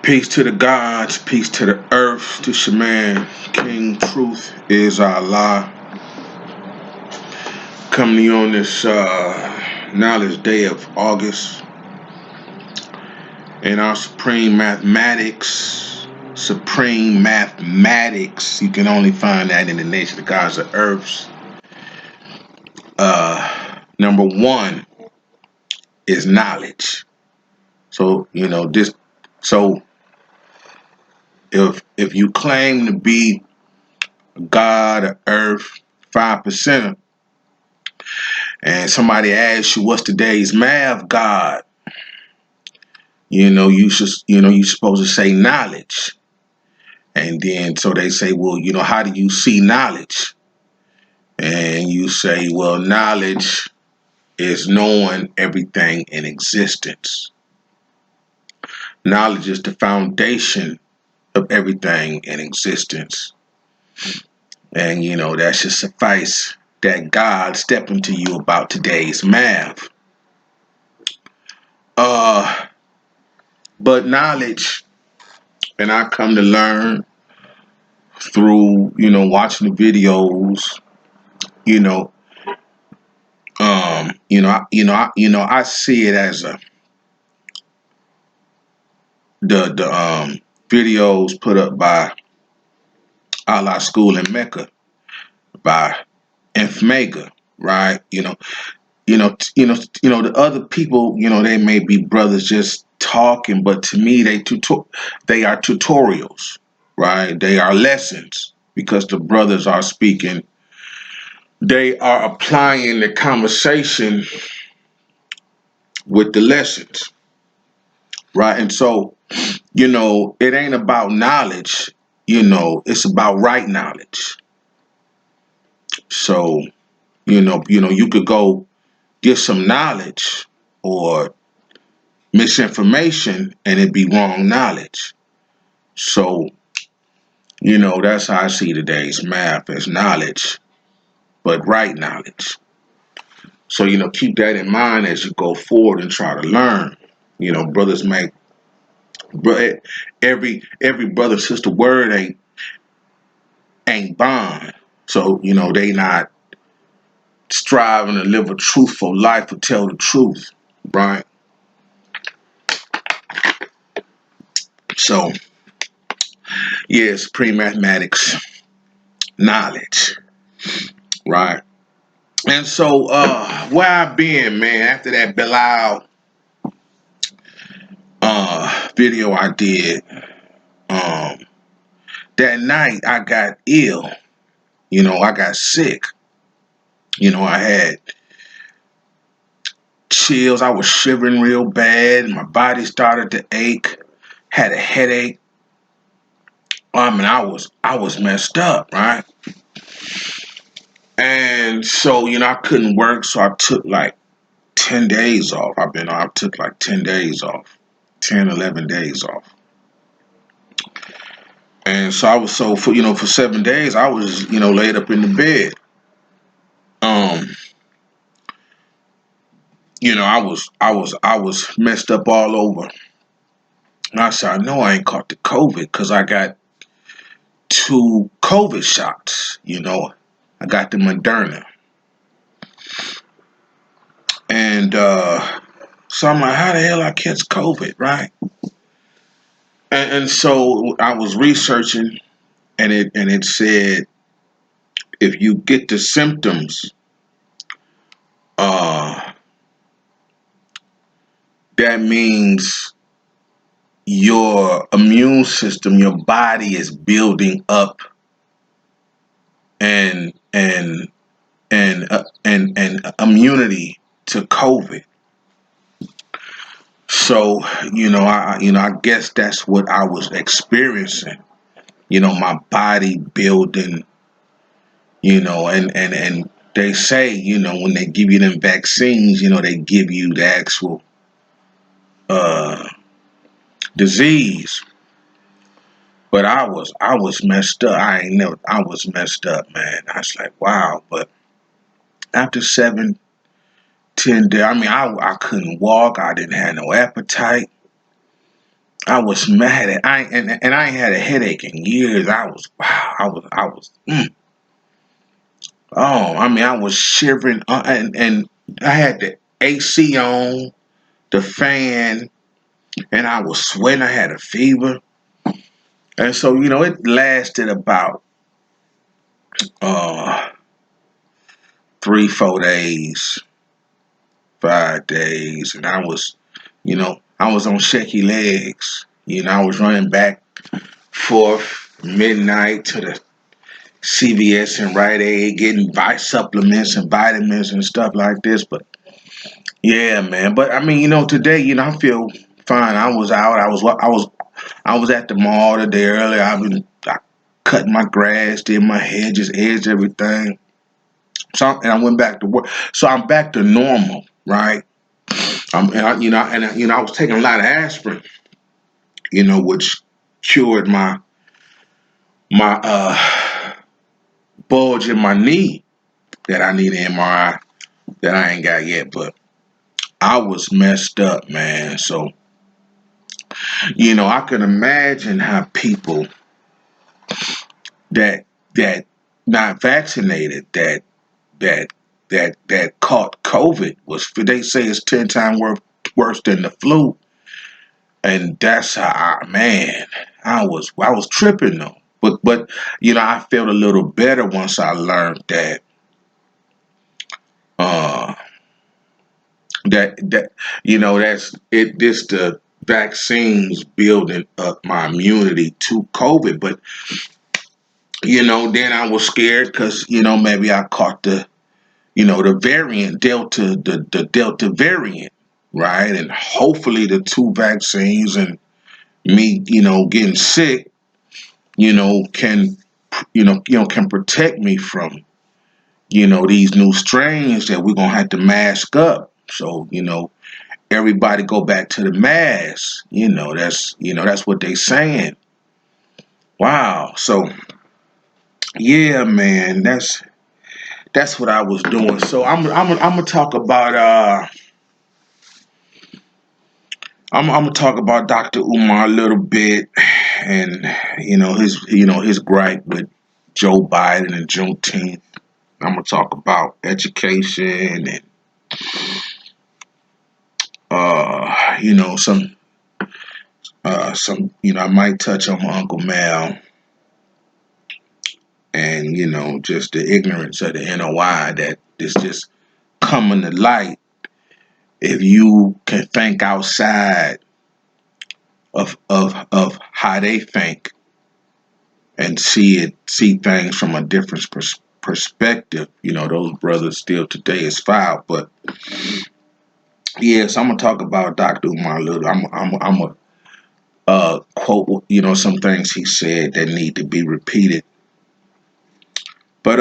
Peace to the gods, peace to the earth, to Shaman. King Truth is Allah. Coming to you on this knowledge day of August. In our supreme mathematics, you can only find that in the nature of the gods of earths. Number one is knowledge. So, if you claim to be God of Earth, 5%, and somebody asks you what's today's math, God, you're supposed to say knowledge. And then so they say, well, how do you see knowledge? And you say, well, knowledge is knowing everything in existence. Knowledge is the foundation of everything in existence. And, that should suffice that God stepping to you about today's math. But knowledge, and I come to learn through, watching the videos, I see it as the videos put up by Allah School in Mecca by Mega, right? The other people, they may be brothers just talking, but to me, they are tutorials, right? They are lessons because the brothers are speaking. They are applying the conversation with the lessons, right? And so, it ain't about knowledge, it's about right knowledge. So, you could go get some knowledge or misinformation and it be wrong knowledge. So, that's how I see today's math as knowledge, but right knowledge. So, keep that in mind as you go forward and try to learn. Brothers make every brother sister word ain't bond. So, they not striving to live a truthful life or tell the truth, right? So, yeah, supreme mathematics, knowledge, right? And so, where I been, man, after that Bilal video I did, that night I got ill. I got sick. I had chills. I was shivering real bad. My body started to ache. Had a headache. I was messed up, right? And so, I couldn't work, so I took like 10 days off. I took like 10 days off, 10, 11 days off. And so for 7 days, I was, laid up in the bed. I was messed up all over. And I said, I know I ain't caught the COVID because I got 2 COVID shots, I got the Moderna. And so I'm like, how the hell I catch COVID, right? And so I was researching, and it said if you get the symptoms, that means your immune system, your body is building up and immunity to COVID. So, I guess that's what I was experiencing. My body building, and they say, when they give you them vaccines, they give you the actual disease. But I was messed up. I was messed up, man. I was like, wow. But after 7, 10 days, I couldn't walk. I didn't have no appetite. I was mad at and I ain't had a headache in years. I was wow. I was. Oh, I mean, I was shivering, and I had the AC on, the fan, and I was sweating. I had a fever, and so it lasted about uh 3, 4 days, 5 days, and I was on shaky legs. I was running back forth midnight to the CVS and Rite Aid, getting supplements and vitamins and stuff like this. But yeah, man. But I mean, today, I feel fine. I was out. I was at the mall today earlier. I cut my grass, did my hedges, edged everything. And I went back to work. So I'm back to normal, right? I was taking a lot of aspirin, which cured my bulge in my knee that I need an MRI that I ain't got yet. But I was messed up, man. So I can imagine how people that not vaccinated that that caught COVID was, they say it's 10 times worse than the flu, and that's how man, I was tripping though. But I felt a little better once I learned uh that that's it. This the vaccines building up my immunity to COVID, but then I was scared because maybe I caught the variant Delta, the Delta variant, right? And hopefully the two vaccines and me, getting sick, can can protect me from these new strains that we're gonna have to mask up. So everybody go back to the mask. That's what they saying. Wow. So yeah, man, that's what I was doing. So I'm gonna talk about I'm gonna talk about Dr. Umar a little bit, and his gripe with Joe Biden and Juneteenth. I'm gonna talk about education and some I might touch on my Uncle Mal and just the ignorance of the NOI that is just coming to light if you can think outside of how they think and see things from a different perspective. Those brothers still today is foul. But yes, I'm gonna talk about Dr. Umar a little. I'm a quote some things he said that need to be repeated. But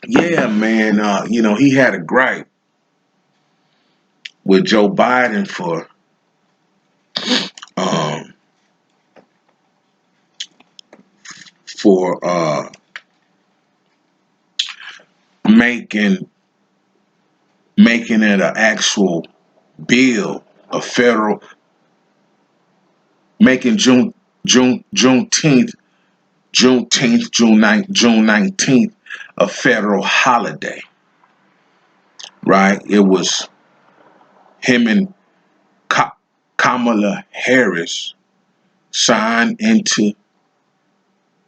yeah, man, he had a gripe with Joe Biden um for making making it an actual bill, a federal, making June 19th a federal holiday, right? It was him and Kamala Harris signed into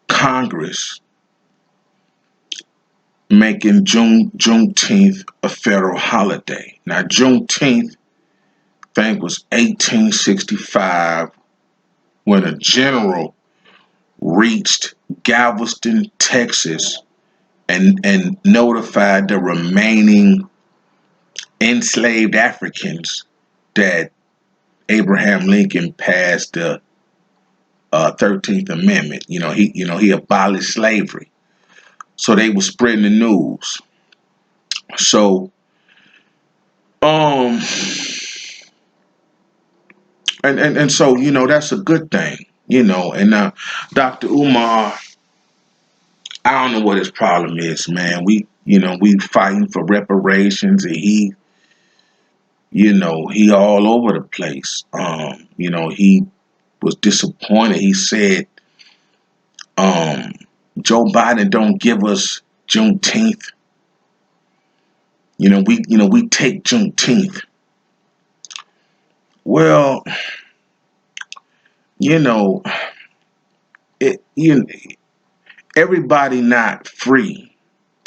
Congress making Juneteenth a federal holiday. Now Juneteenth, I think, was 1865 when a general reached Galveston, Texas, and notified the remaining enslaved Africans that Abraham Lincoln passed the 13th Amendment. He abolished slavery. So they were spreading the news. So um and so that's a good thing. And now Dr. Umar, I don't know what his problem is, man. We fighting for reparations, and he all over the place. He was disappointed. He said, um, Joe Biden don't give us Juneteenth. We take Juneteenth. Well, you know, it you everybody not free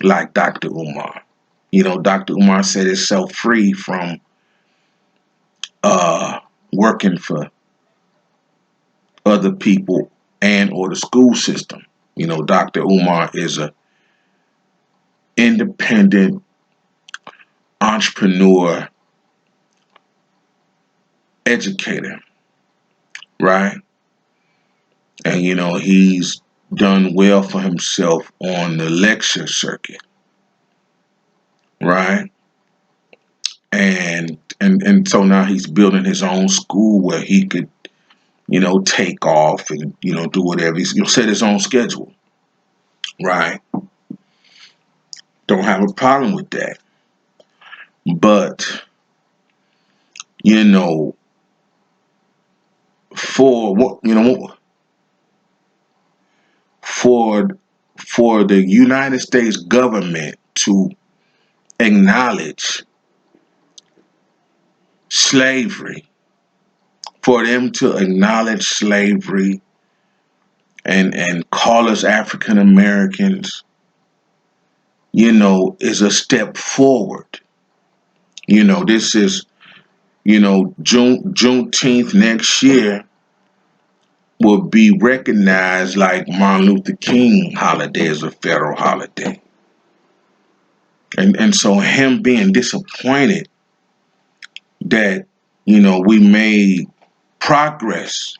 like Dr. Umar. Dr. Umar said itself free from uh working for other people and or the school system. Dr. Umar is a independent entrepreneur educator, right? And he's done well for himself on the lecture circuit, right? And so now he's building his own school where he could, take off and do whatever. He'll set his own schedule, right? Don't have a problem with that. But you know, for what for for the United States government to acknowledge slavery, for them to acknowledge slavery and call us African Americans, is a step forward. This is, Juneteenth next year will be recognized like Martin Luther King holiday as a federal holiday. And so him being disappointed that, we made progress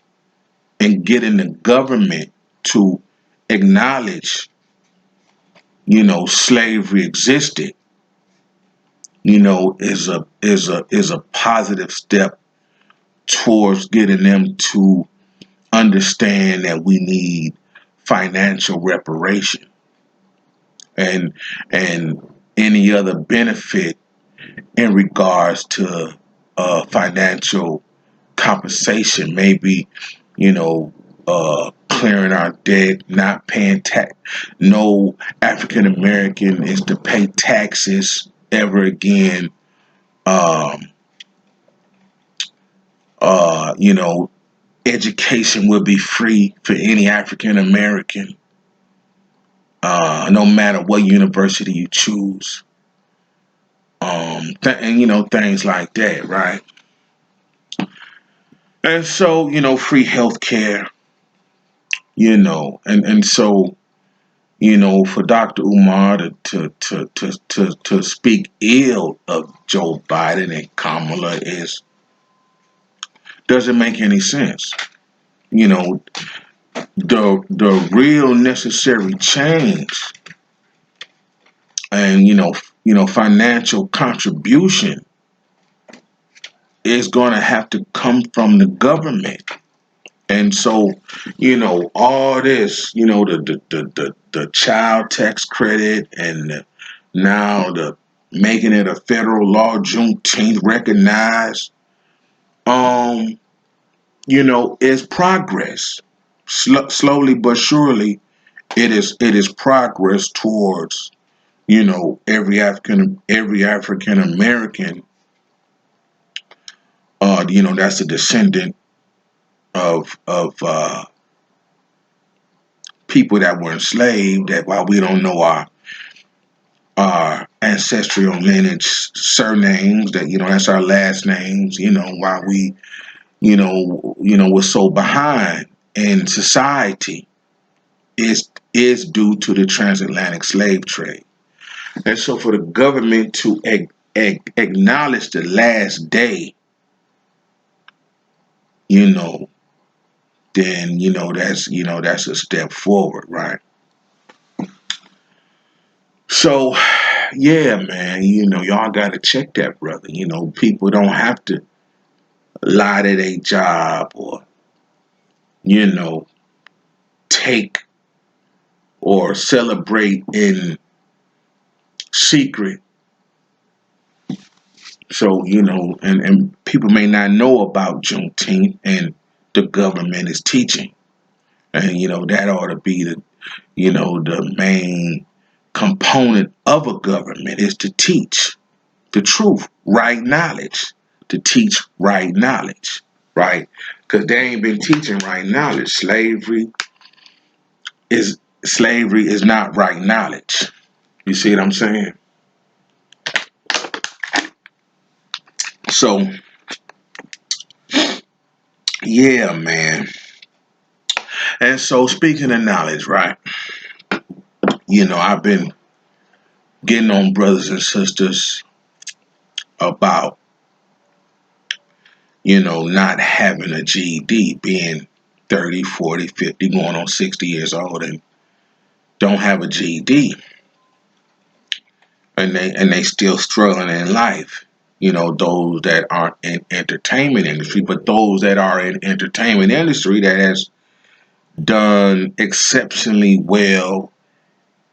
in getting the government to acknowledge, slavery existed, is a positive step towards getting them to understand that we need financial reparation and any other benefit in regards to financial compensation, maybe clearing our debt, not paying tax. No African American is to pay taxes ever again. Um, uh, you know, Education will be free for any African American, no matter what university you choose. And things like that, right? And so free healthcare, and so for Dr. Umar to speak ill of Joe Biden and Kamala doesn't make any sense. You know, the real necessary change and financial contribution is going to have to come from the government. And so, all this, the child tax credit and now the making it a federal law, Juneteenth recognized, is progress. Slowly but surely, it is progress towards, every African American, that's a descendant of people that were enslaved. That while we don't know our ancestral lineage surnames, that's our last names. Why we we're so behind in society is due to the transatlantic slave trade. And so for the government to acknowledge the last day, you know, then that's a step forward, right? So yeah, man, y'all gotta check that, brother. People don't have to lie to their job or, you know, take or celebrate in secret, So, and people may not know about Juneteenth, and the government is teaching. And, that ought to be the main component of a government is to teach the truth, right knowledge, to teach right knowledge, right? Because they ain't been teaching right knowledge. Slavery is not right knowledge. You see what I'm saying? So, yeah, man. And so, speaking of knowledge, right? I've been getting on brothers and sisters about, not having a GED, being 30, 40, 50, going on 60 years old and don't have a GED. And they still struggling in life. Those that aren't in entertainment industry, but those that are in entertainment industry that has done exceptionally well,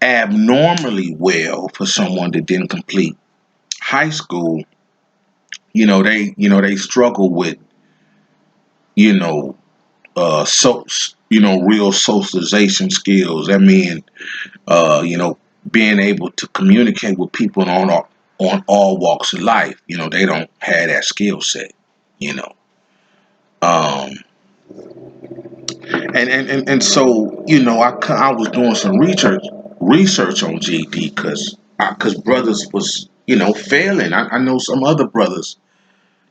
abnormally well for someone that didn't complete high school. They struggle with you know so real socialization skills. I mean, being able to communicate with people on all walks of life. They don't have that skill set. You know, um, and so I was doing some research on GD because brothers was failing. I know some other brothers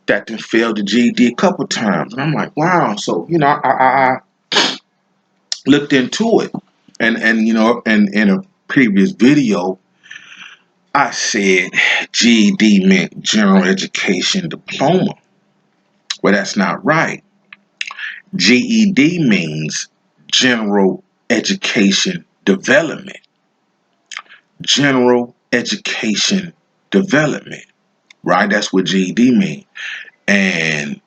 that done failed the GED a couple times, and I'm like, wow. So I looked into it, and in a previous video, I said GED meant General Education Diploma. Well, that's not right. GED means General Education Development. General Education Development, right? That's what GED means. And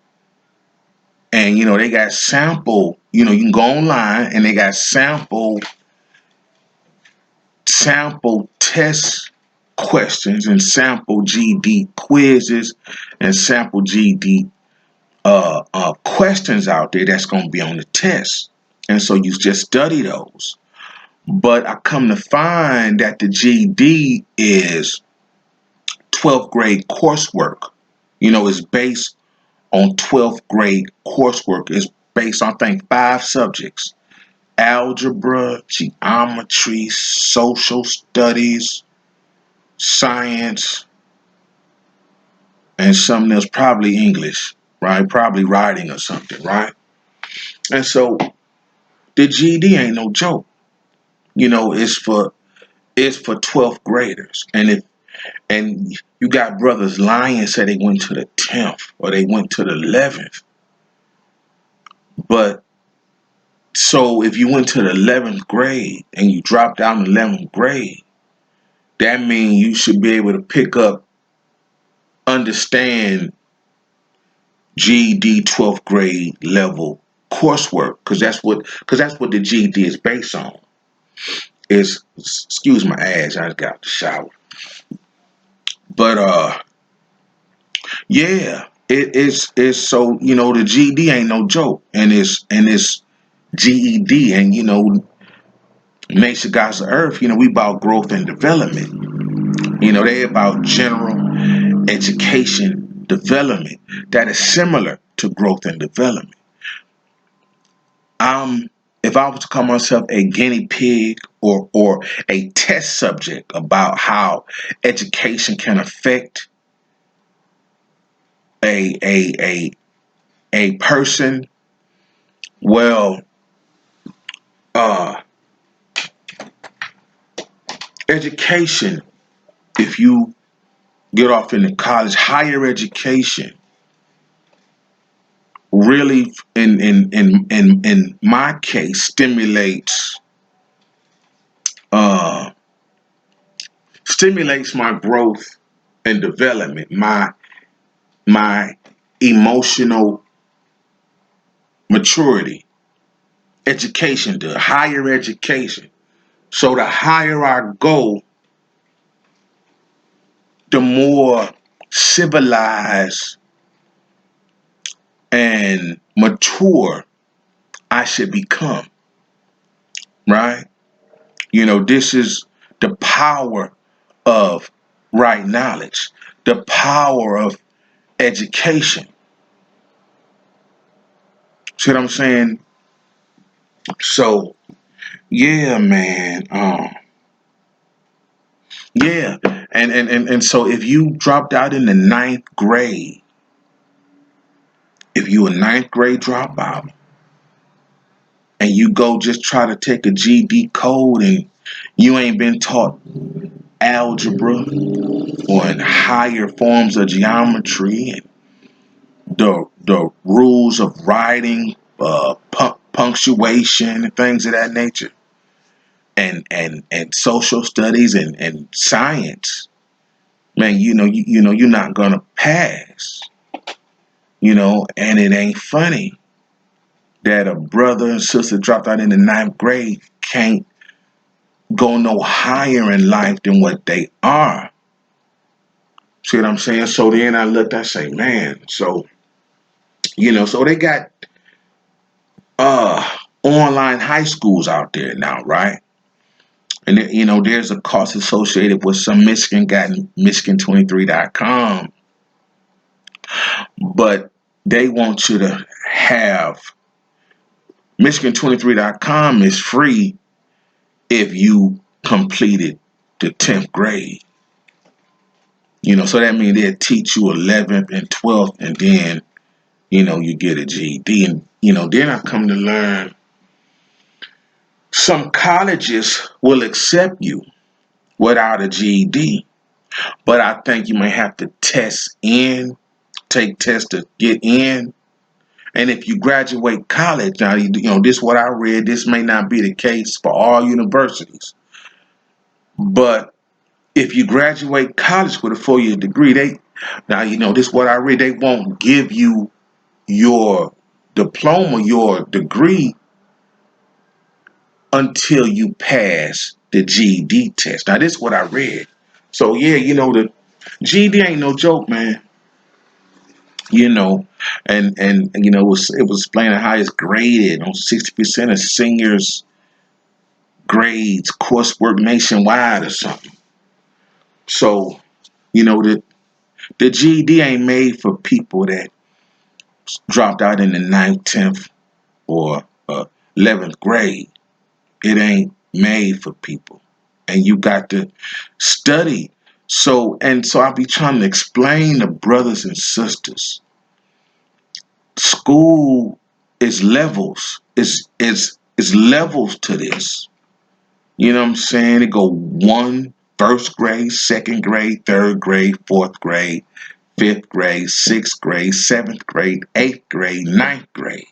they got sample. You can go online and they got sample test questions and sample GED quizzes and sample GED questions out there that's going to be on the test. And so you just study those. But I come to find that the GED is 12th grade coursework. It's based on 12th grade coursework. It's based on, I think, 5 subjects: algebra, geometry, social studies, science, and something else, probably English, right? Probably writing or something, right? And so the GED ain't no joke. It's for 12th graders. And you got brothers lying and say they went to the 10th or they went to the 11th. But so if you went to the 11th grade and you dropped out in the 11th grade, that means you should be able to pick up, understand GED 12th grade level coursework, because that's what the GED is based on. Is, excuse my ass, I got the shower. But yeah, it's so the GED ain't no joke, and it's GED, and nation gods of earth. We about growth and development. They about general education development that is similar to growth and development. If I was to call myself a guinea pig or a test subject about how education can affect a person, well, uh, education. If you get off into college, higher education really, in my case, uh, stimulates my growth and development, my emotional maturity. Education, the higher education. So the higher I go, the more civilized and mature I should become, right? This is the power of right knowledge, the power of education. See what I'm saying? So, yeah, man. Yeah. And so if you dropped out in the 9th grade, if you a 9th grade dropout, and you go just try to take a GED code and you ain't been taught algebra or in higher forms of geometry and the rules of writing, punctuation and things of that nature, and social studies and science, man, you're not gonna pass. And it ain't funny that a brother and sister dropped out in the 9th grade can't go no higher in life than what they are. See what I'm saying? So then I looked, I say, man, so they got uh online high schools out there now, right? And there's a cost associated with some. Michigan got Michigan23.com, but they want you to have Michigan23.com is free if you completed the 10th grade. So that means they'll teach you 11th and 12th, and then, you get a GED. And, then I come to learn some colleges will accept you without a GED, but I think you may have to take tests to get in. And if you graduate college, now, this is what I read. This may not be the case for all universities, but if you graduate college with a 4-year degree, this is what I read. They won't give you your diploma, your degree, until you pass the GED test. Now, this is what I read. So, yeah, the GED ain't no joke, man. It was explaining how it's graded on 60% of seniors' grades, coursework nationwide or something. So, the GED ain't made for people that dropped out in the 9th, 10th, or 11th grade. It ain't made for people. And you got to study. So I be trying to explain to brothers and sisters, school is levels. It's levels to this. You know what I'm saying? It go first grade, 2nd grade, 3rd grade, 4th grade, 5th grade, 6th grade, 7th grade, 8th grade, 9th grade.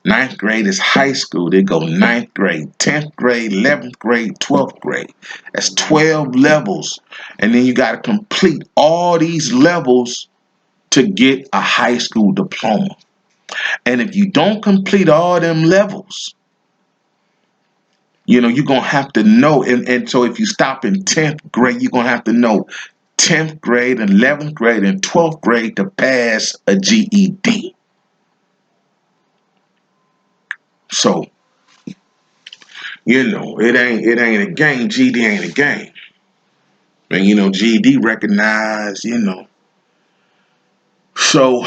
9th grade is high school. They go 9th grade, 10th grade, 11th grade, 12th grade. That's 12 levels. And then you got to complete all these levels to get a high school diploma. And if you don't complete all them levels, you're going to have to know. And so if you stop in 10th grade, you're going to have to know 10th grade, 11th grade, and 12th grade to pass a GED. So, it ain't a game. GED ain't a game. And, GED recognized, So,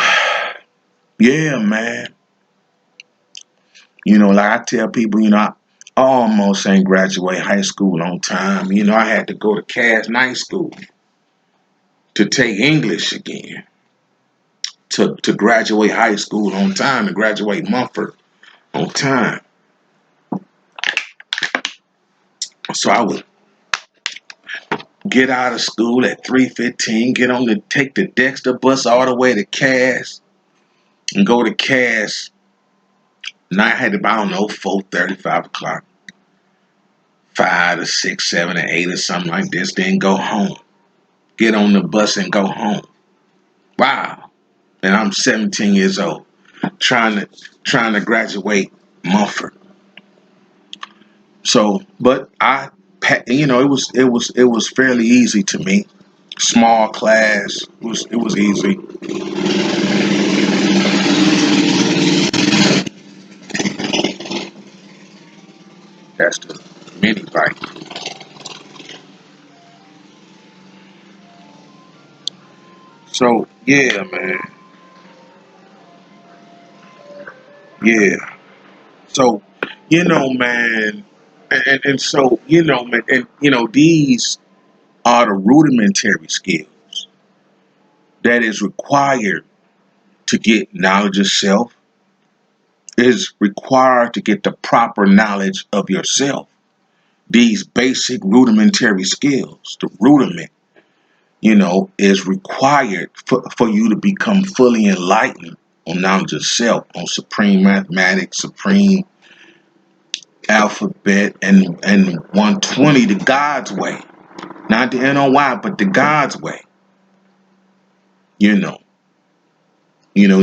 yeah, man. Like I tell people, I almost ain't graduate high school on time. I had to go to Cass Night School to take English again, to graduate high school on time, to graduate Mumford on time. So I would get out of school at 3:15, take the Dexter bus all the way to Cass, and go to Cass. And I had to, I don't know, 4:30, 5 o'clock, 5 to 6, 7 to 8 or something like this, then go home. Get on the bus and go home. Wow. And I'm 17 years old, trying to graduate Mumford. So, but it was fairly easy to me. Small class. It was easy. That's the mini bike. So yeah, man. Yeah. So, man, and so, man, and these are the rudimentary skills that is required to get knowledge of self, is required to get the proper knowledge of yourself. These basic rudimentary skills, the rudiment, is required for you to become fully enlightened on knowledge of self, on supreme mathematics, supreme alphabet, and 120 the God's way. Not the NOY, but the God's way. You know.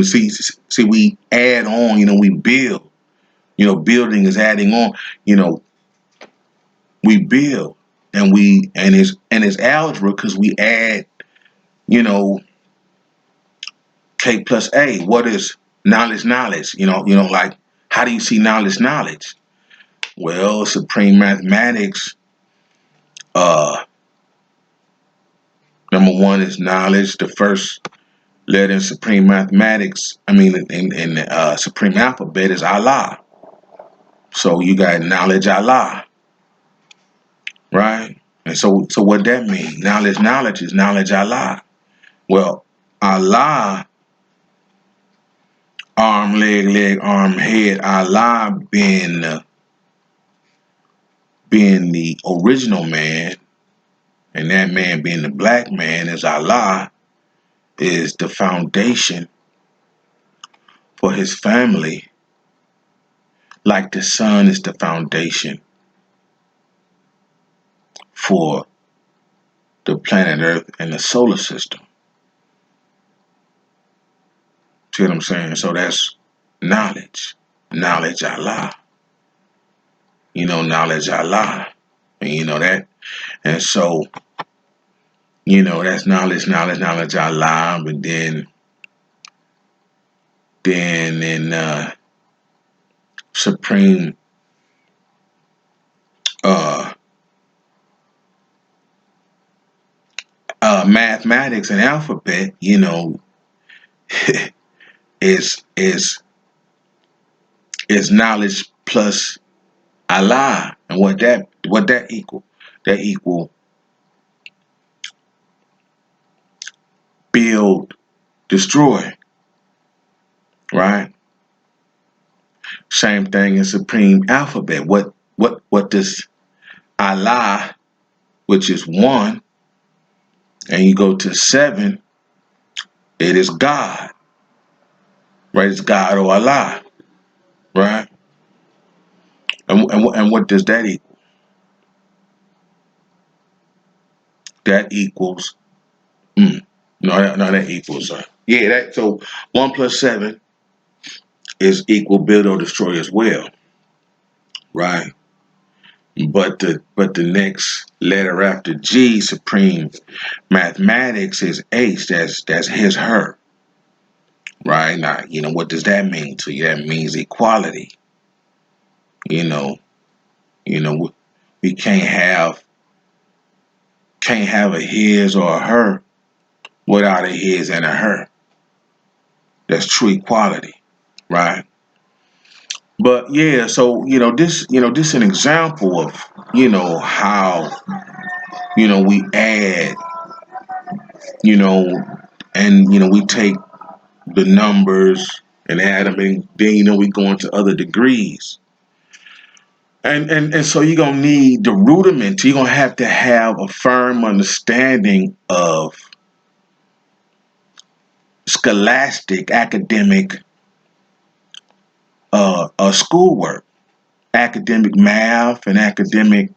See, we add on, we build. Building is adding on, you know, we build and it's algebra because we add, you know, K plus A. What is knowledge? Like how do you see knowledge? Well, supreme mathematics, uh, number one is knowledge. The first letter in supreme mathematics, in supreme alphabet is Allah. So you got knowledge Allah, right? And so what that mean? Knowledge is knowledge Allah. Well, Allah, arm, leg, arm, head. Allah being the original man, and that man being the black man is Allah, is the foundation for his family, like the sun is the foundation for the planet Earth and the solar system. See what I'm saying? So that's knowledge. Knowledge Allah. Knowledge Allah. And you know that. And so, that's knowledge Allah. But then in supreme uh mathematics and alphabet, is knowledge plus Allah. And what that equal? That equal build, destroy, right? Same thing in supreme alphabet. What does Allah, which is one, and you go to seven, it is God, right? It's God or Allah, right? And what does that equal? That equals no, that equals yeah. That so 1 plus 7 is equal build or destroy as well, right? But the next letter after G, supreme mathematics, is H. That's his her, right? Now what does that mean to you? That means equality. You know, we can't have a his or a her without a his and a her. That's true equality, right? But yeah, so this an example of how we add, you know, and we take the numbers and add them, and then we go into other degrees, and so you're gonna need the rudiment. You're gonna have to have a firm understanding of scholastic academic schoolwork, academic math, and academic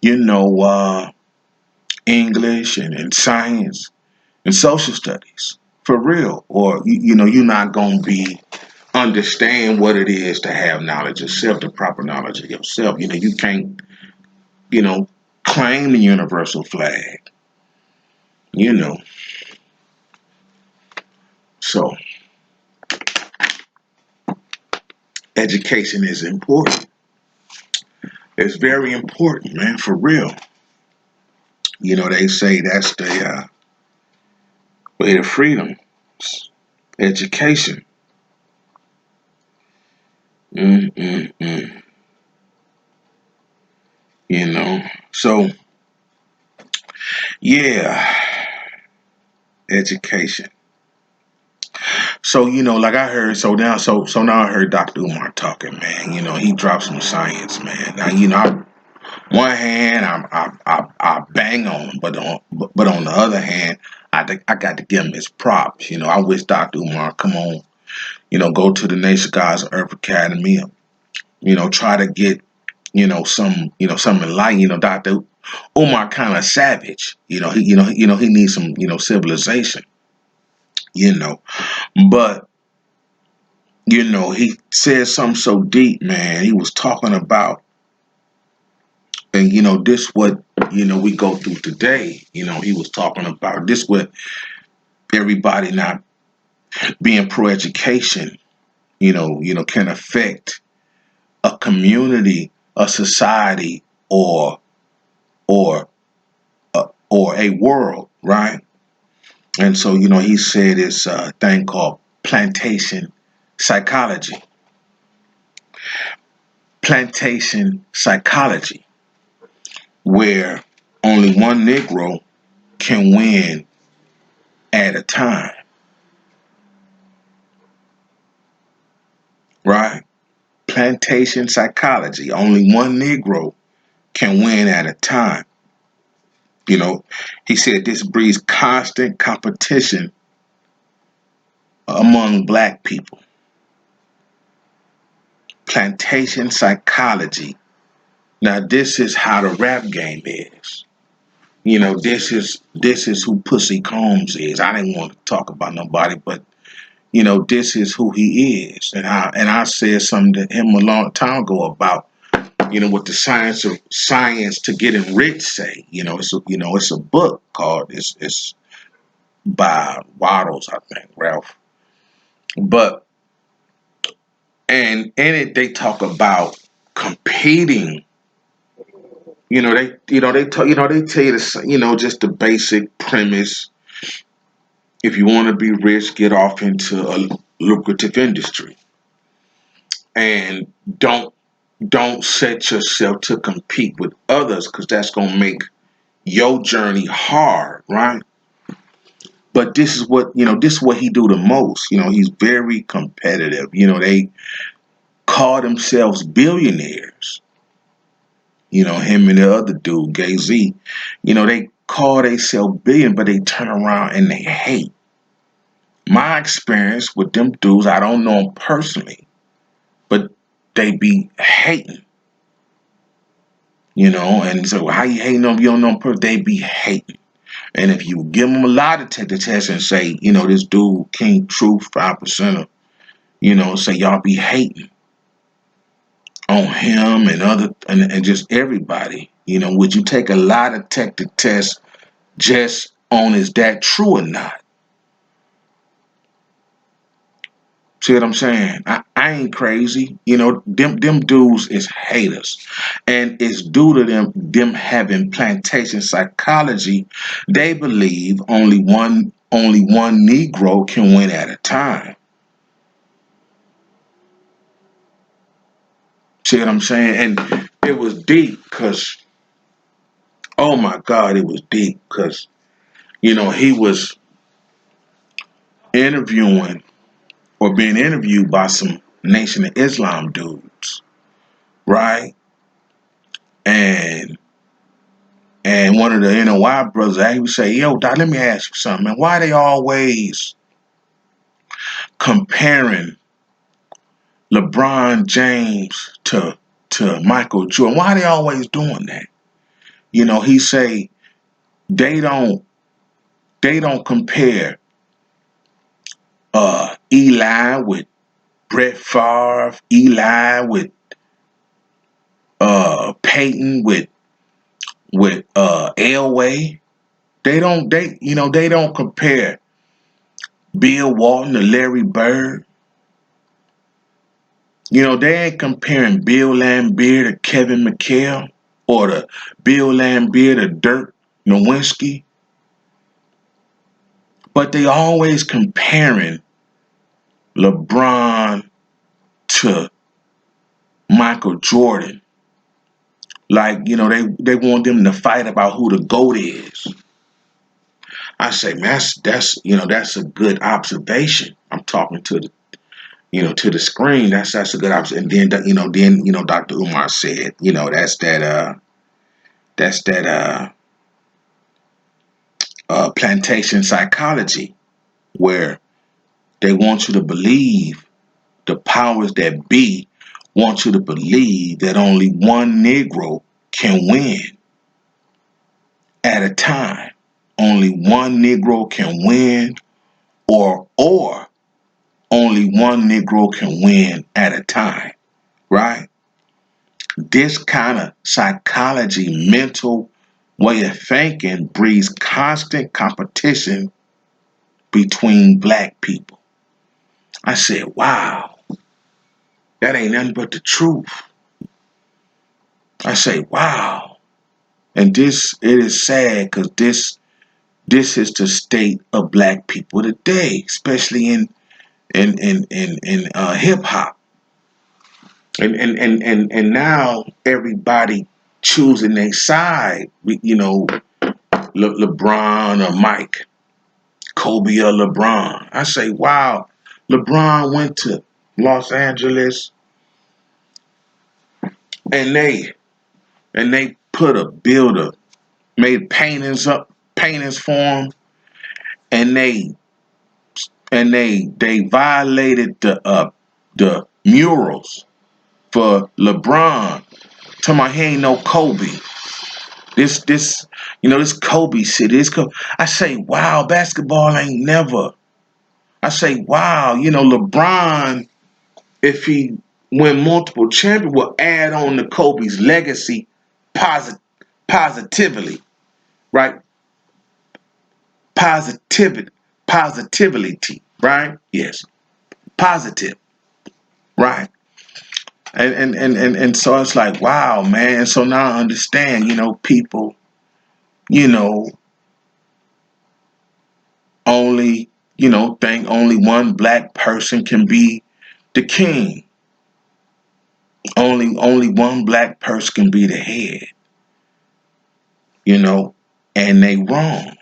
you know English and science and social studies for real, or you're not gonna be understand what it is to have knowledge of self, the proper knowledge of yourself. You can't claim the universal flag. you know. So education is important. It's very important, man, for real. They say that's the way to freedom. Education. Mm-mm-mm. So yeah, education. So like I heard. So now I heard Dr. Umar talking, man. He dropped some science, man. Now one hand I bang on him, but on the other hand, I got to give him his props. I wish Dr. Umar come on. Go to the Nation Gods Earth Academy. Try to get some enlightened. Dr. Umar kind of savage. He needs some civilization. You know, but he said something so deep, man. He was talking about, and this what we go through today. He was talking about this what everybody not being pro-education, can affect a community, a society, or or a world, right? And so he said it's a thing called plantation psychology. Plantation psychology, where only one Negro can win at a time, right? Plantation psychology, only one Negro can win at a time. You know, he said this breeds constant competition among black people. Plantation psychology. Now, this is how the rap game is. This is who Pussy Combs is. I didn't want to talk about nobody, but this is who he is. And I said something to him a long time ago about what the science to getting rich say. It's a book called it's by Waddles, I think, Ralph. But and in it they talk about competing. They tell you this, just the basic premise. If you want to be rich, get off into a lucrative industry, and don't set yourself to compete with others, because that's gonna make your journey hard, right? But this is what he do the most. He's very competitive. They call themselves billionaires. Him and the other dude, Gay Z. They call themselves billion, but they turn around and they hate. My experience with them dudes, I don't know them personally, but they be hating. And so how you hating them? You don't know them personally. They be hating. And if you give them a lie to take the test and say, this dude, King Truth, 5%, say y'all be hating on him and and just everybody. Would you take a lie to take the test just on is that true or not? See what I'm saying? I ain't crazy. Them dudes is haters. And it's due to them having plantation psychology. They believe only one Negro can win at a time. See what I'm saying? And it was deep because, oh my God, it was deep because, he was interviewing or being interviewed by some Nation of Islam dudes, right? And one of the NOI brothers, he would say, yo, Doc, let me ask you something, man. Why they always comparing LeBron James to Michael Jordan? Why they always doing that? He say they don't compare Eli with Brett Favre, Eli with Peyton with Elway. They don't compare Bill Walton to Larry Bird. They ain't comparing Bill Laimbeer to Kevin McHale or to Bill Laimbeer to Dirk Nowitzki. But they always comparing LeBron to Michael Jordan. Like, they want them to fight about who the GOAT is. I say, man, that's a good observation. I'm talking to the screen. That's a good observation. And then Dr. Umar said, that's that plantation psychology where they want you to believe, the powers that be want you to believe that only one Negro can win at a time. Only one Negro can win, or only one Negro can win at a time, right? This kind of psychology, mental way of thinking breeds constant competition between black people. I said, wow, that ain't nothing but the truth. I say, wow. And it is sad because this is the state of black people today, especially in hip hop. And now everybody choosing their side, LeBron or Mike, Kobe or LeBron. I say, wow, LeBron went to Los Angeles and they put a builder, made paintings for him, and they violated the murals for LeBron. Talking about he ain't no Kobe. This Kobe shit. I say, wow, basketball ain't never. I say, wow, LeBron, if he win multiple champions, will add on to Kobe's legacy positively, right? Positivity, right? Yes, positive, right? And so it's like, wow, man. So now I understand, people, you know, only, think only one black person can be the king. Only one black person can be the head, and they wrong.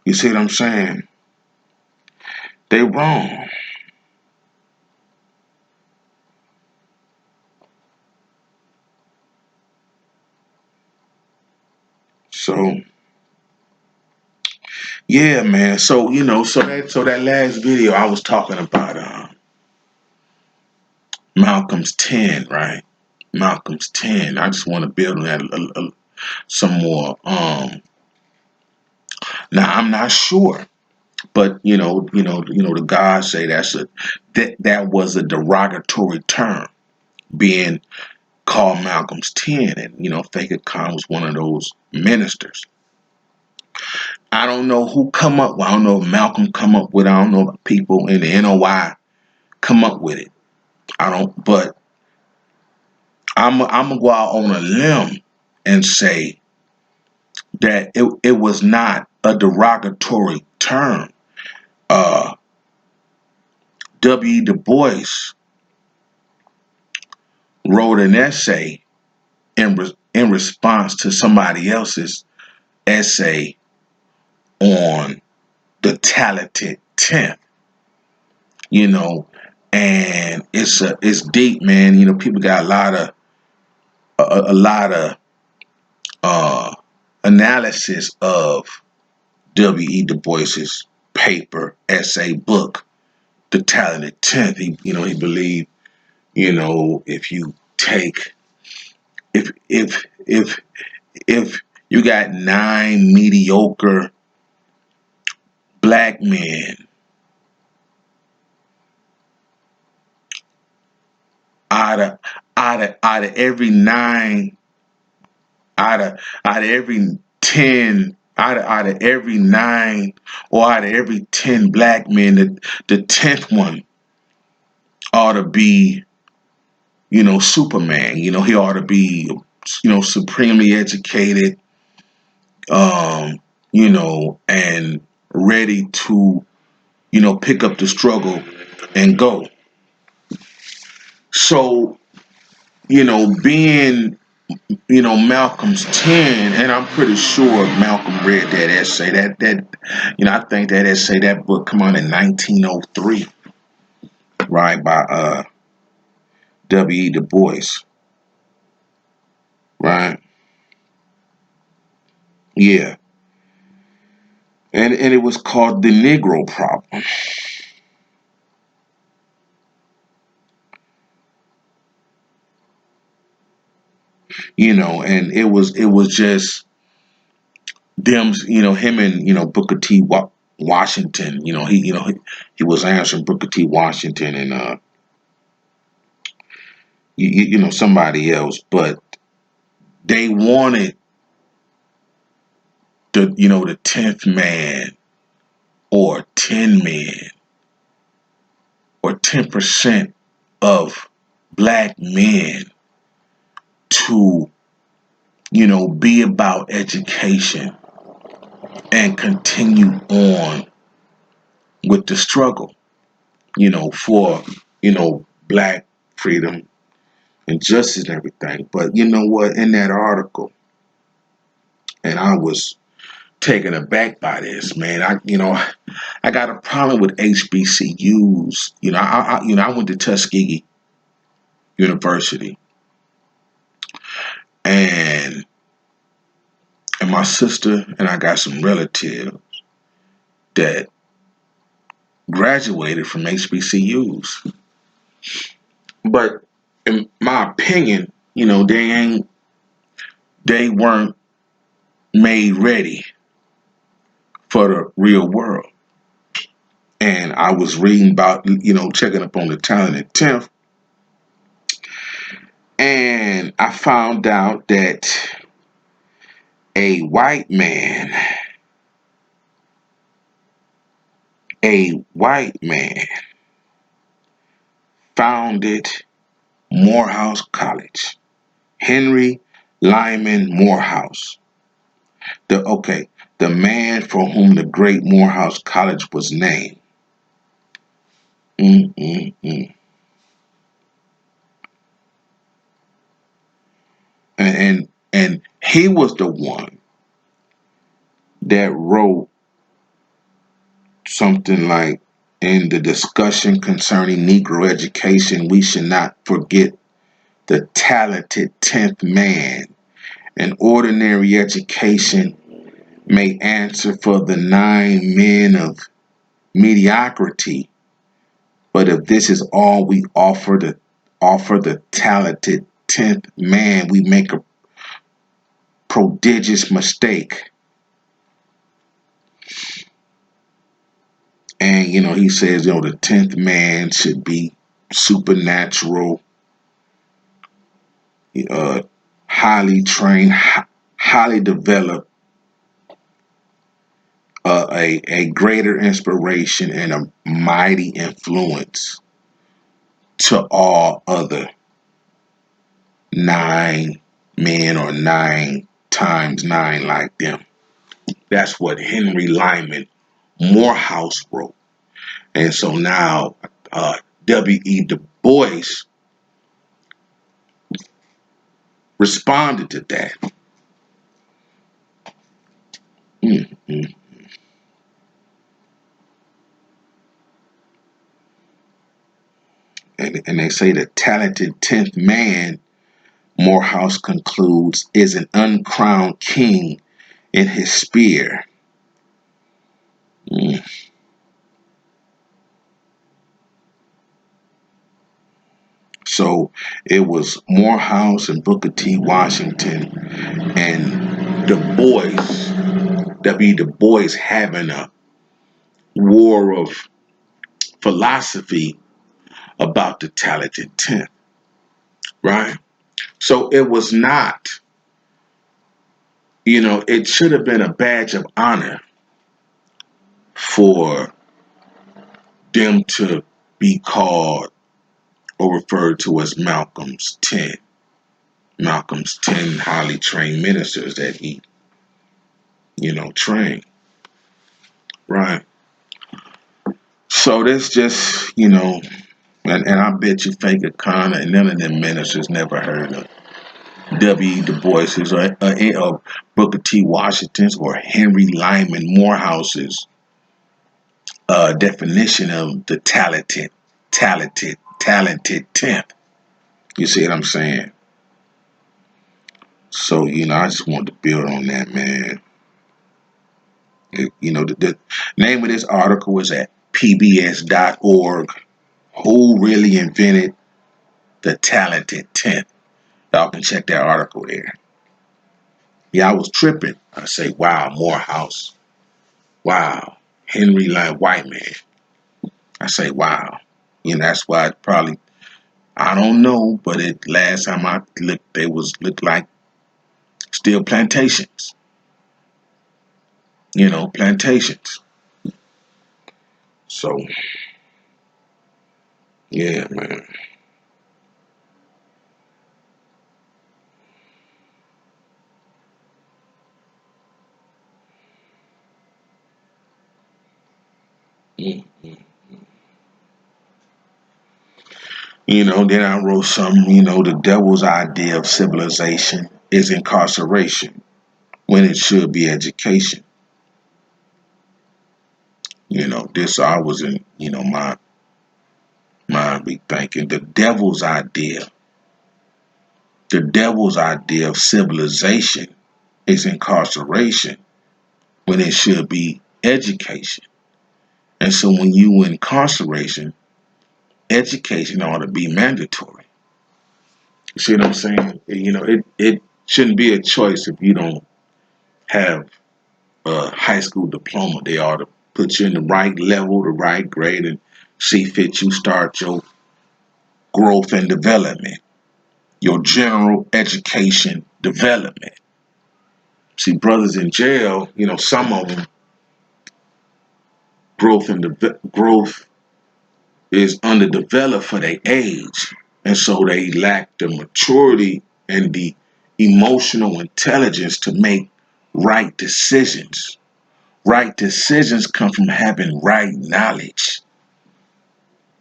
You see what I'm saying? They wrong. So yeah, man. So so that last video I was talking about Malcolm's 10, right? Malcolm's 10. I just want to build on that some more. Now I'm not sure, but the gods say that was a derogatory term, being called Malcolm's 10, and Thakir Khan was one of those ministers. I don't know who come up. I don't know if Malcolm come up with. I don't know if people in the NOI come up with it. I don't. But I'm gonna go out on a limb and say that it was not a derogatory term. W. Du Bois wrote an essay in response to somebody else's essay on the talented 10th. And it's deep, man. People got a lot of analysis of W. E. Du Bois's paper, essay, book, The Talented 10th. He believed, if you take, if you got 9 mediocre black men out of every 9, out of every 10, out of every 9 or out of every 10 black men, the 10th one ought to be, Superman. He ought to be, supremely educated, and ready to, pick up the struggle and go. So, being, Malcolm's 10, and I'm pretty sure Malcolm read that essay. I think that essay, that book come out in 1903, right, by W.E. Du Bois, right? Yeah. And it was called The Negro Problem. And it was just them, him and Booker T. Washington. He was answering Booker T. Washington and somebody else, but they wanted the 10th man or 10 men or 10% of black men to be about education and continue on with the struggle, for, black freedom and justice and everything. But you know what? In that article, and I was taken aback by this, man. I got a problem with HBCUs. I went to Tuskegee University, and my sister and I got some relatives that graduated from HBCUs. But in my opinion, they weren't made ready for the real world. And I was reading about, checking up on the talented 10th, and I found out that a white man, a white man founded Morehouse College. Henry Lyman Morehouse. The man for whom the great Morehouse College was named. Mm-mm-mm. And he was the one that wrote something like, in the discussion concerning Negro education, we should not forget the talented 10th man. An ordinary education may answer for the 9 men of mediocrity, but if this is all we offer the talented 10th man, we make a prodigious mistake. And he says, the 10th man should be supernatural, highly trained, highly developed, a greater inspiration and a mighty influence to all other 9 men or 9 times 9 like them. That's what Henry Lyman Morehouse wrote. And so now W.E. Du Bois responded to that. Mm-hmm. And they say the talented 10th man, Morehouse concludes, is an uncrowned king in his sphere. Mm. So it was Morehouse and Booker T. Washington and Du Bois, W. Du Bois, having a war of philosophy about the talented 10th, right? So it was not it should have been a badge of honor for them to be called or referred to as Malcolm's 10. Malcolm's 10 highly trained ministers that he, trained. Right. So this just, and I bet you Fake Akana and none of them ministers never heard of W. Du Bois's or Booker T. Washington's or Henry Lyman Morehouse's definition of the talented 10th. You see what I'm saying? So, I just wanted to build on that, man. The name of this article is at pbs.org. Who really invented the talented 10th? Y'all can check that article there. Yeah, I was tripping. I say, wow, Morehouse. Wow, Henry Lyman, white man. I say, wow. That's why it probably, I don't know, but last time I looked, they looked like still plantations. Plantations. So, yeah, man. Mm. Then I wrote some, the devil's idea of civilization is incarceration when it should be education. This I was in, my mind be thinking the devil's idea of civilization is incarceration when it should be education. And so when you incarceration, education ought to be mandatory. You see what I'm saying? It shouldn't be a choice if you don't have a high school diploma. They ought to put you in the right level, the right grade, and see fit you start your growth and development, your general education development. See, brothers in jail, some of them growth is underdeveloped for their age, and so they lack the maturity and the emotional intelligence to make right decisions. Right decisions come from having right knowledge.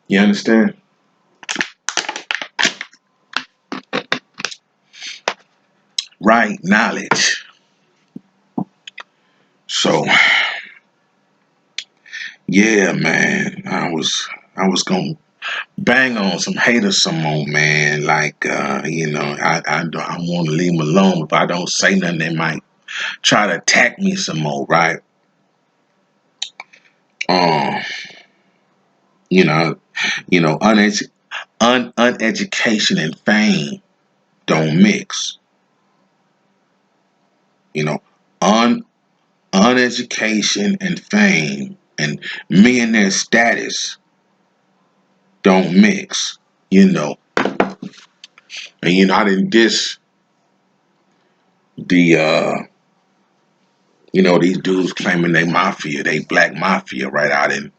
You understand? Right knowledge. So, yeah, man, I was gonna bang on some haters some more, man. Like, I want to leave them alone. If I don't say nothing, they might try to attack me some more, right? Um, you know, uneducation and fame don't mix. You know, un uneducation and fame and millionaire status don't mix. You know, and I didn't diss the these dudes claiming they mafia, they black mafia, right? I didn't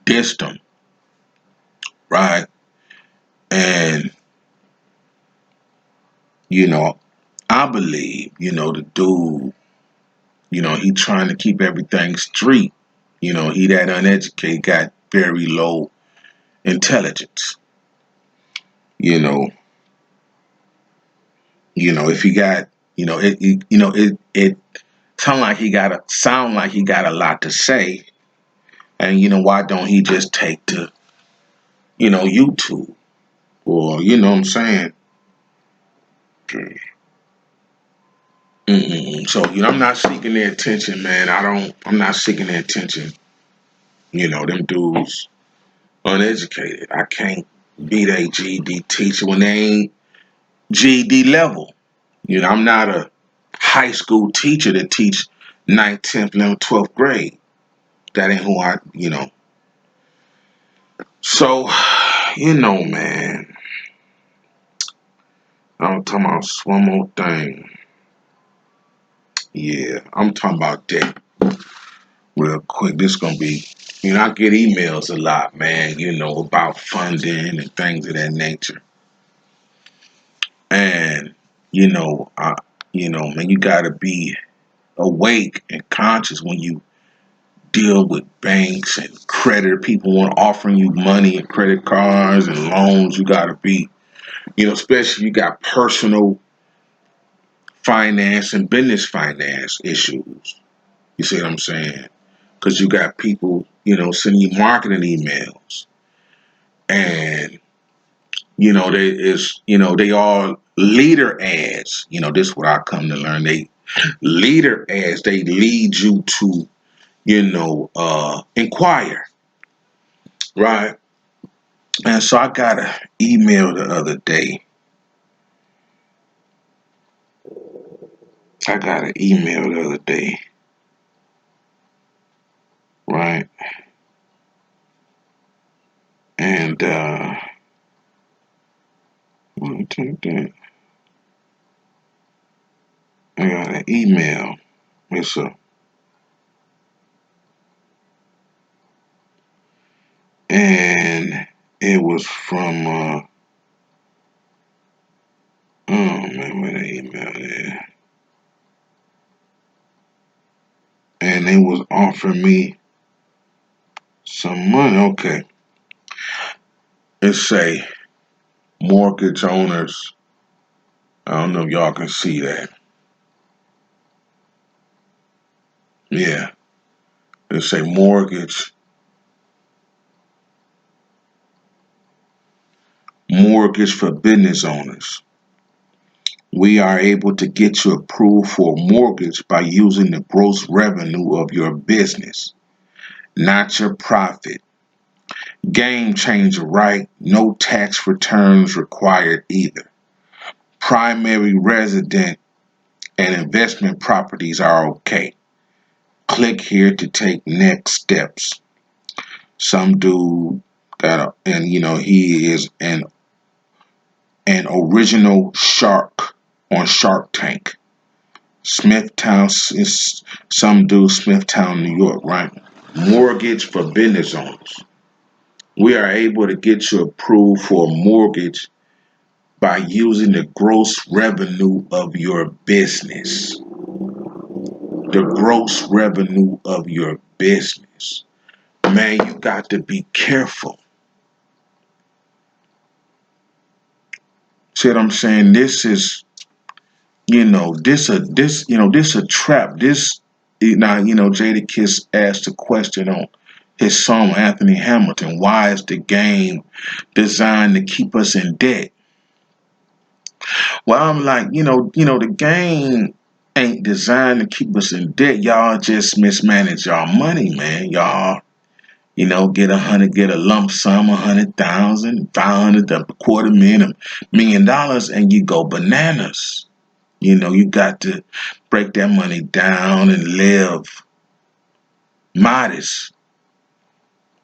diss them, right? And you know, I believe, the dude, he trying to keep everything street. He that uneducated got very low intelligence. You know, if he got, it sound like he got a lot to say. And why don't he just take to, YouTube or what I'm saying? So I'm not seeking their attention, man. I'm not seeking their attention. Them dudes uneducated. I can't be their GED teacher when they ain't GED level. I'm not a high school teacher to teach 9th, 10th, 11th, 12th grade. That ain't who I. So, man, I'm talking about one more thing. Yeah, I'm talking about debt real quick. This gonna be, I get emails a lot, man, about funding and things of that nature. And, man, you gotta be awake and conscious when you deal with banks and credit. People want offering you money and credit cards and loans. You gotta be, especially you got personal finance and business finance issues. You see what I'm saying? Because you got people, sending you marketing emails, and they all leader ads. This is what I come to learn. They leader ads. They lead you to, inquire, right? And so I got an email the other day. Right? And let me take that. I got an email. It's a and it was from oh man, where the email is. And they was offering me some money. Okay. It say mortgage owners. I don't know if y'all can see that. Yeah. It say mortgage for business owners. We are able to get you approved for a mortgage by using the gross revenue of your business, not your profit. Game changer, right? No tax returns required either. Primary resident and investment properties are okay. Click here to take next steps. Some dude he is an original shark on Shark Tank. Smithtown is some dude, Smithtown, New York, right? Mortgage for business owners. We are able to get you approved for a mortgage by using the gross revenue of your business. The gross revenue of your business. Man, you got to be careful. See what I'm saying? This is, this a trap. This now, Jadakiss asked a question on his song Anthony Hamilton. Why is the game designed to keep us in debt? Well, I'm like, the game ain't designed to keep us in debt. Y'all just mismanage y'all money, man. Y'all, get a lump sum, 100,000, 500, a quarter million, $1 million, and you go bananas. You got to break that money down and live modest.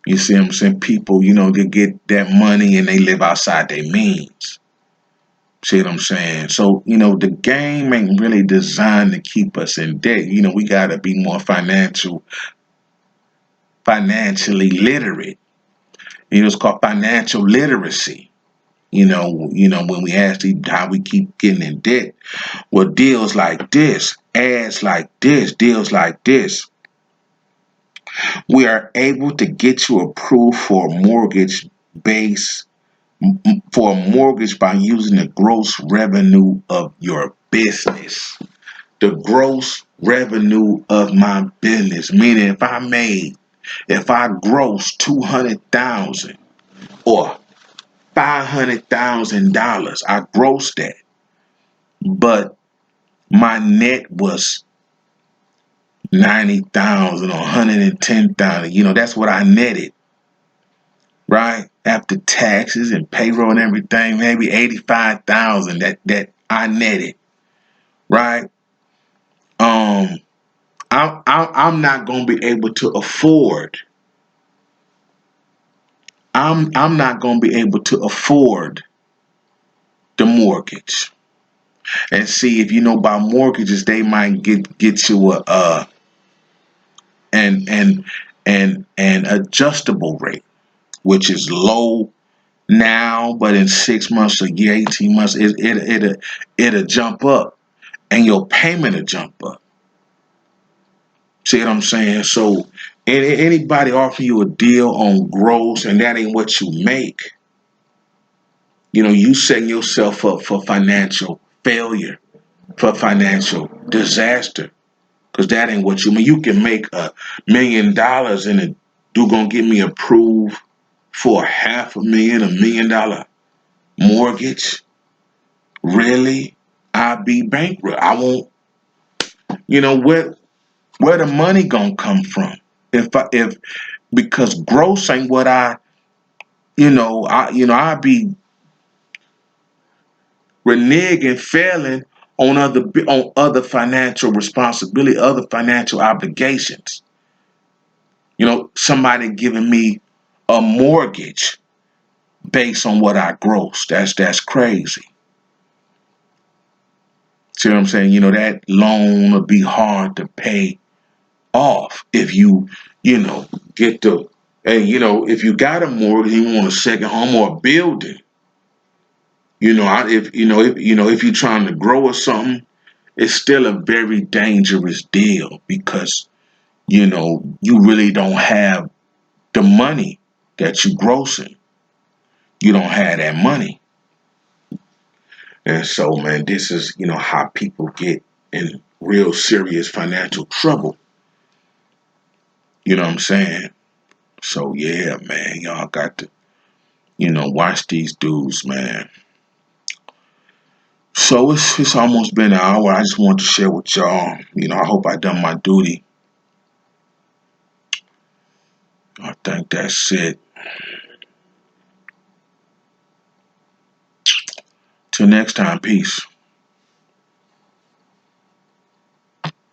You see what I'm saying? People, they get that money and they live outside their means. See what I'm saying? So, the game ain't really designed to keep us in debt. We got to be more financially literate. It's called financial literacy. When we ask how we keep getting in debt, well, deals like this, ads like this, deals like this, we are able to get you approved for a mortgage by using the gross revenue of your business. The gross revenue of my business, meaning if I gross 200,000 or $500,000, I grossed that, but my net was 90,000 or 110,000. That's what I netted, right? After taxes and payroll and everything, maybe 85,000 that I netted, right? I'm not gonna be able to afford. I'm not gonna be able to afford the mortgage. And see, if you know about mortgages, they might get you a an an adjustable rate, which is low now, but in 6 months, a year, 18 months, it'll jump up, and your payment will jump up. See what I'm saying? So, anybody offer you a deal on gross, and that ain't what you make, you setting yourself up for financial failure, for financial disaster, because that ain't what you mean. You can make $1 million and it do gonna get me approved for $500,000, $1 million mortgage. Really? I'll be bankrupt. I won't. Where the money gonna come from? If because gross ain't what I be reneging, failing on other financial responsibility, other financial obligations. Somebody giving me a mortgage based on what I gross. That's crazy. See what I'm saying? That loan will be hard to pay off if get the and if you got a mortgage, you want a second home or a building. If you're trying to grow or something, it's still a very dangerous deal because you really don't have the money that you grossing. You don't have that money. And so, man, this is, how people get in real serious financial trouble. You know what I'm saying? So, yeah, man, y'all got to, watch these dudes, man. So it's almost been an hour. I just want to share with y'all. I hope I done my duty. I think that's it. Till next time, peace.